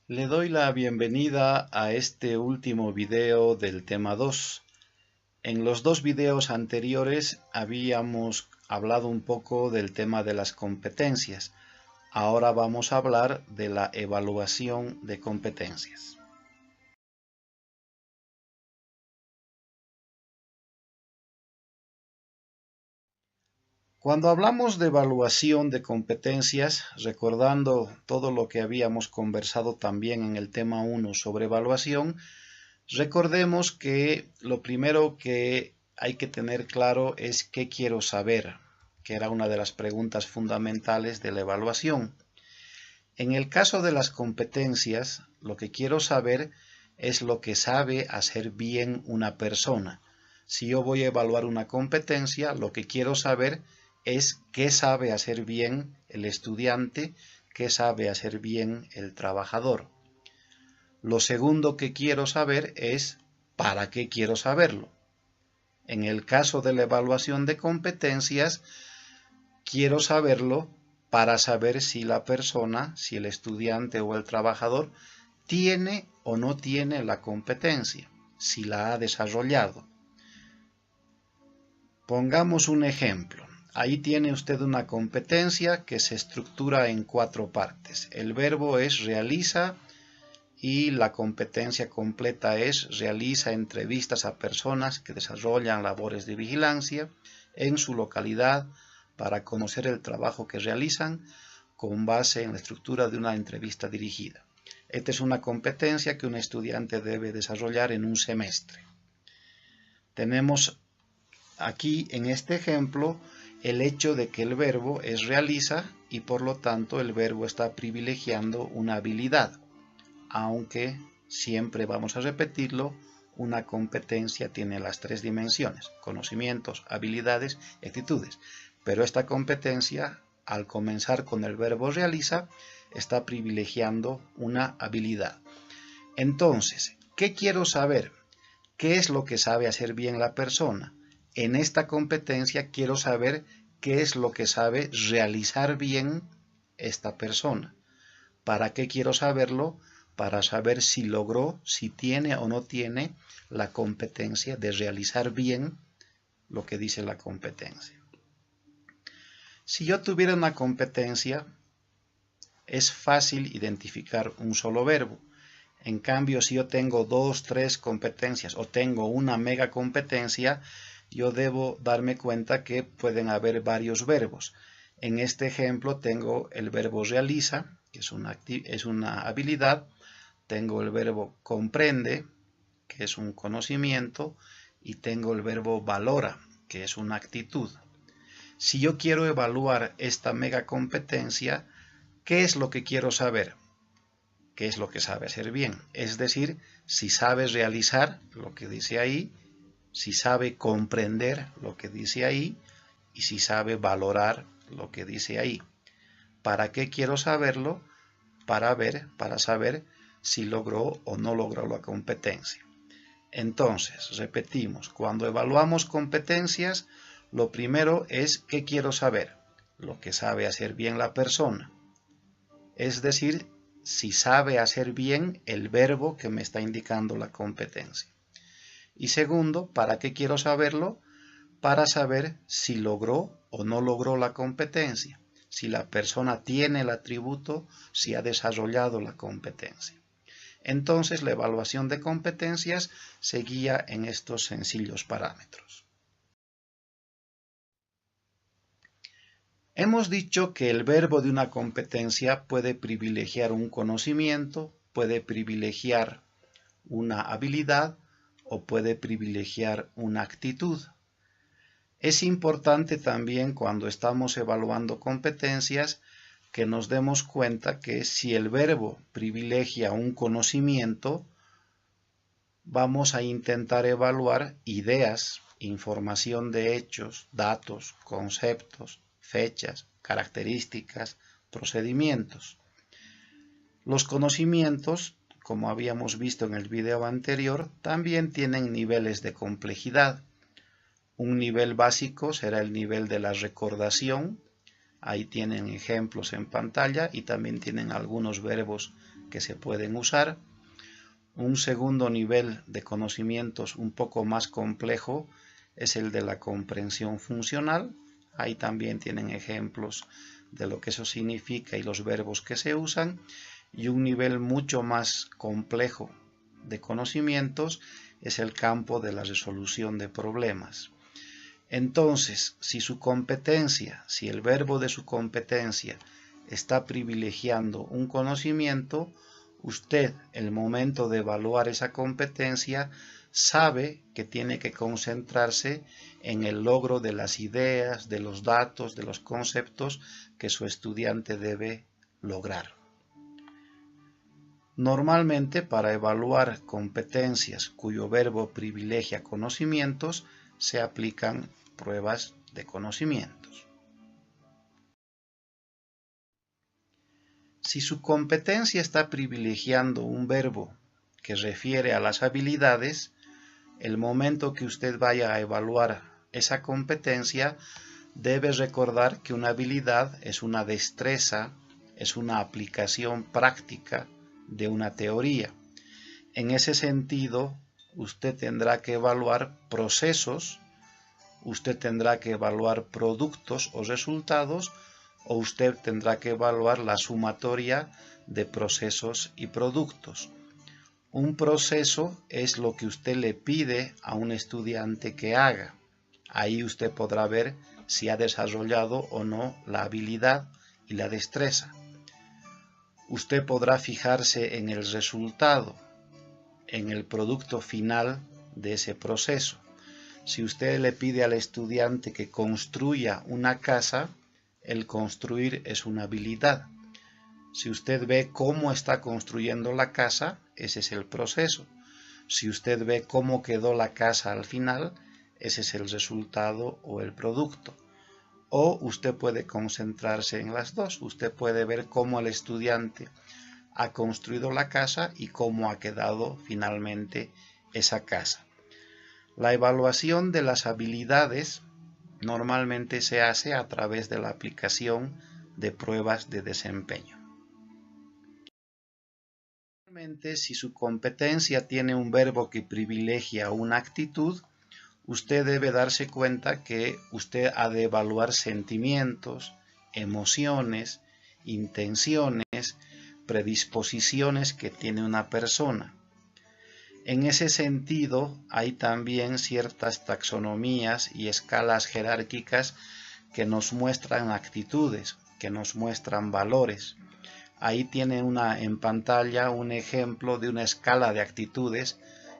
Le doy la bienvenida a este último video del tema 2. En los dos videos anteriores habíamos hablado un poco del tema de las competencias. Ahora vamos a hablar de la evaluación de competencias. Cuando hablamos de evaluación de competencias, recordando todo lo que habíamos conversado también en el tema 1 sobre evaluación, recordemos que lo primero que hay que tener claro es qué quiero saber, que era una de las preguntas fundamentales de la evaluación. En el caso de las competencias, lo que quiero saber es lo que sabe hacer bien una persona. Si yo voy a evaluar una competencia, lo que quiero saber es qué sabe hacer bien el estudiante, qué sabe hacer bien el trabajador. Lo segundo que quiero saber es ¿para qué quiero saberlo? En el caso de la evaluación de competencias, quiero saberlo para saber si la persona, si el estudiante o el trabajador tiene o no tiene la competencia, si la ha desarrollado. Pongamos un ejemplo. Ahí tiene usted una competencia que se estructura en 4 partes. El verbo es realiza y la competencia completa es realiza entrevistas a personas que desarrollan labores de vigilancia en su localidad para conocer el trabajo que realizan con base en la estructura de una entrevista dirigida. Esta es una competencia que un estudiante debe desarrollar en un semestre. Tenemos aquí en este ejemplo el hecho de que el verbo es realiza y por lo tanto el verbo está privilegiando una habilidad. Aunque siempre vamos a repetirlo, una competencia tiene las 3 dimensiones, conocimientos, habilidades y actitudes. Pero esta competencia, al comenzar con el verbo realiza, está privilegiando una habilidad. Entonces, ¿qué quiero saber? ¿Qué es lo que sabe hacer bien la persona? En esta competencia quiero saber qué es lo que sabe realizar bien esta persona. ¿Para qué quiero saberlo? Para saber si logró, si tiene o no tiene la competencia de realizar bien lo que dice la competencia. Si yo tuviera una competencia, es fácil identificar un solo verbo. En cambio, si yo tengo 2, 3 competencias o tengo una mega competencia, yo debo darme cuenta que pueden haber varios verbos. En este ejemplo tengo el verbo realiza, que es una habilidad. Tengo el verbo comprende, que es un conocimiento, y tengo el verbo valora, que es una actitud. Si yo quiero evaluar esta mega competencia, ¿qué es lo que quiero saber? ¿Qué es lo que sabe hacer bien? Es decir, si sabe realizar lo que dice ahí, si sabe comprender lo que dice ahí y si sabe valorar lo que dice ahí. ¿Para qué quiero saberlo? Para saber si logró o no logró la competencia. Entonces, repetimos, cuando evaluamos competencias, lo primero es ¿qué quiero saber? Lo que sabe hacer bien la persona. Es decir, si sabe hacer bien el verbo que me está indicando la competencia. Y segundo, ¿para qué quiero saberlo? Para saber si logró o no logró la competencia. Si la persona tiene el atributo, si ha desarrollado la competencia. Entonces, la evaluación de competencias se guía en estos sencillos parámetros. Hemos dicho que el verbo de una competencia puede privilegiar un conocimiento, puede privilegiar una habilidad o puede privilegiar una actitud. Es importante también cuando estamos evaluando competencias que nos demos cuenta que si el verbo privilegia un conocimiento, vamos a intentar evaluar ideas, información de hechos, datos, conceptos, fechas, características, procedimientos. Los conocimientos, como habíamos visto en el video anterior, también tienen niveles de complejidad. Un nivel básico será el nivel de la recordación. Ahí tienen ejemplos en pantalla y también tienen algunos verbos que se pueden usar. Un segundo nivel de conocimientos un poco más complejo es el de la comprensión funcional. Ahí también tienen ejemplos de lo que eso significa y los verbos que se usan. Y un nivel mucho más complejo de conocimientos es el campo de la resolución de problemas. Entonces, si el verbo de su competencia está privilegiando un conocimiento, usted, el momento de evaluar esa competencia, sabe que tiene que concentrarse en el logro de las ideas, de los datos, de los conceptos que su estudiante debe lograr. Normalmente, para evaluar competencias cuyo verbo privilegia conocimientos, se aplican pruebas de conocimientos. Si su competencia está privilegiando un verbo que refiere a las habilidades, el momento que usted vaya a evaluar esa competencia, debe recordar que una habilidad es una destreza, es una aplicación práctica de una teoría. En ese sentido, usted tendrá que evaluar procesos, usted tendrá que evaluar productos o resultados, o usted tendrá que evaluar la sumatoria de procesos y productos. Un proceso es lo que usted le pide a un estudiante que haga. Ahí usted podrá ver si ha desarrollado o no la habilidad y la destreza. Usted podrá fijarse en el resultado, en el producto final de ese proceso. Si usted le pide al estudiante que construya una casa, el construir es una habilidad. Si usted ve cómo está construyendo la casa, ese es el proceso. Si usted ve cómo quedó la casa al final, ese es el resultado o el producto. O usted puede concentrarse en las dos. Usted puede ver cómo el estudiante ha construido la casa y cómo ha quedado finalmente esa casa. La evaluación de las habilidades normalmente se hace a través de la aplicación de pruebas de desempeño. Normalmente, si su competencia tiene un verbo que privilegia una actitud, usted debe darse cuenta que usted ha de evaluar sentimientos, emociones, intenciones, predisposiciones que tiene una persona. En ese sentido, hay también ciertas taxonomías y escalas jerárquicas que nos muestran actitudes, que nos muestran valores. Ahí tiene en pantalla un ejemplo de una escala de actitudes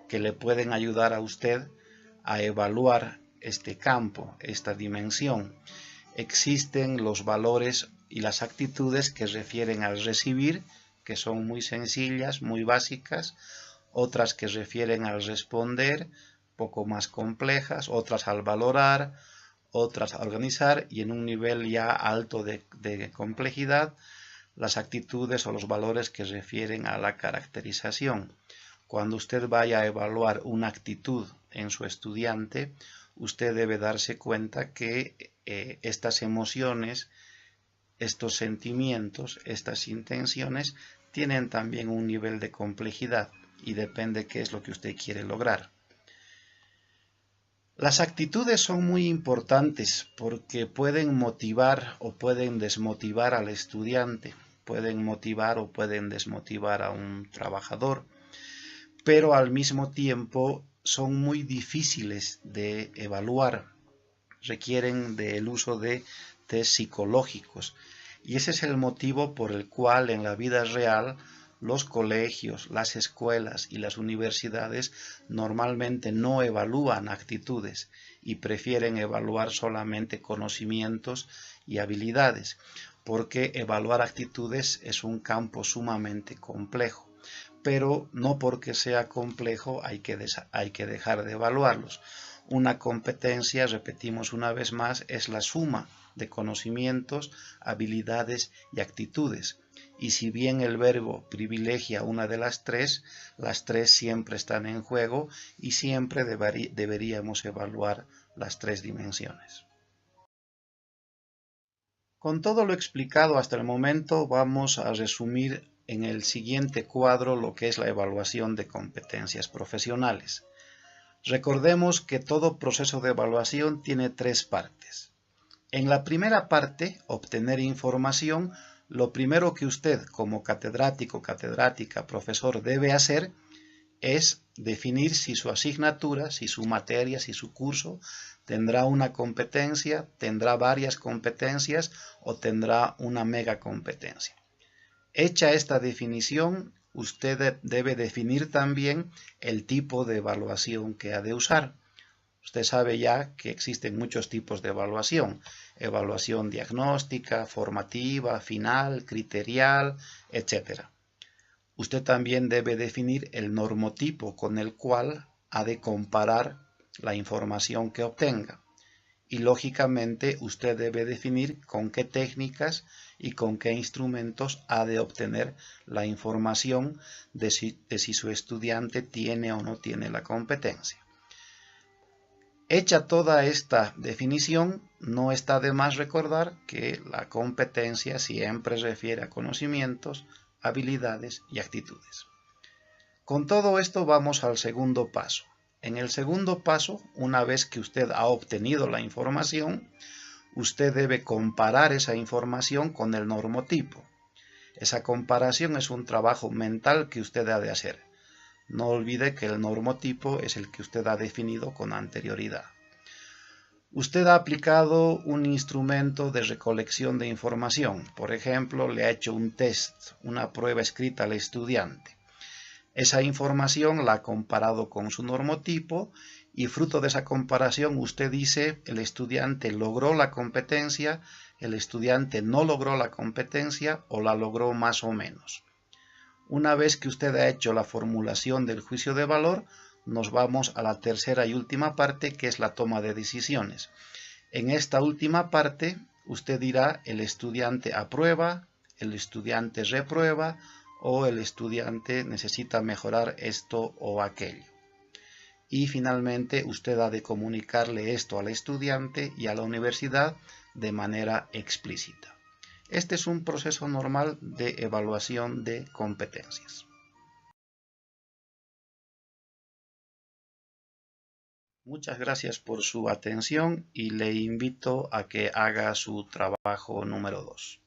que le pueden ayudar a usted a evaluar este campo, esta dimensión. Existen los valores y las actitudes que refieren al recibir, que son muy sencillas, muy básicas, otras que refieren al responder, poco más complejas, otras al valorar, otras a organizar y en un nivel ya alto de complejidad, las actitudes o los valores que refieren a la caracterización. Cuando usted vaya a evaluar una actitud en su estudiante, usted debe darse cuenta que estas emociones, estos sentimientos, estas intenciones tienen también un nivel de complejidad y depende qué es lo que usted quiere lograr. Las actitudes son muy importantes porque pueden motivar o pueden desmotivar al estudiante, pueden motivar o pueden desmotivar a un trabajador, pero al mismo tiempo son muy difíciles de evaluar, requieren del uso de test psicológicos y ese es el motivo por el cual en la vida real los colegios, las escuelas y las universidades normalmente no evalúan actitudes y prefieren evaluar solamente conocimientos y habilidades, porque evaluar actitudes es un campo sumamente complejo. Pero no porque sea complejo hay que dejar de evaluarlos. Una competencia, repetimos una vez más, es la suma de conocimientos, habilidades y actitudes. Y si bien el verbo privilegia una de las tres siempre están en juego y siempre deberíamos evaluar las tres dimensiones. Con todo lo explicado hasta el momento, vamos a resumir en el siguiente cuadro lo que es la evaluación de competencias profesionales. Recordemos que todo proceso de evaluación tiene tres partes. En la primera parte, obtener información, lo primero que usted como catedrático, catedrática, profesor debe hacer es definir si su asignatura, si su materia, si su curso tendrá una competencia, tendrá varias competencias o tendrá una mega competencia. Hecha esta definición, usted debe definir también el tipo de evaluación que ha de usar. Usted sabe ya que existen muchos tipos de evaluación. Evaluación diagnóstica, formativa, final, criterial, etc. Usted también debe definir el normotipo con el cual ha de comparar la información que obtenga. Y lógicamente usted debe definir con qué técnicas y con qué instrumentos ha de obtener la información de si su estudiante tiene o no tiene la competencia. Hecha toda esta definición, no está de más recordar que la competencia siempre refiere a conocimientos, habilidades y actitudes. Con todo esto vamos al segundo paso. En el segundo paso, una vez que usted ha obtenido la información, usted debe comparar esa información con el normotipo. Esa comparación es un trabajo mental que usted ha de hacer. No olvide que el normotipo es el que usted ha definido con anterioridad. Usted ha aplicado un instrumento de recolección de información. Por ejemplo, le ha hecho un test, una prueba escrita al estudiante. Esa información la ha comparado con su normotipo y fruto de esa comparación usted dice el estudiante logró la competencia, el estudiante no logró la competencia o la logró más o menos. Una vez que usted ha hecho la formulación del juicio de valor, nos vamos a la tercera y última parte, que es la toma de decisiones. En esta última parte, usted dirá el estudiante aprueba, el estudiante reprueba o el estudiante necesita mejorar esto o aquello. Y finalmente, usted ha de comunicarle esto al estudiante y a la universidad de manera explícita. Este es un proceso normal de evaluación de competencias. Muchas gracias por su atención y le invito a que haga su trabajo número 2.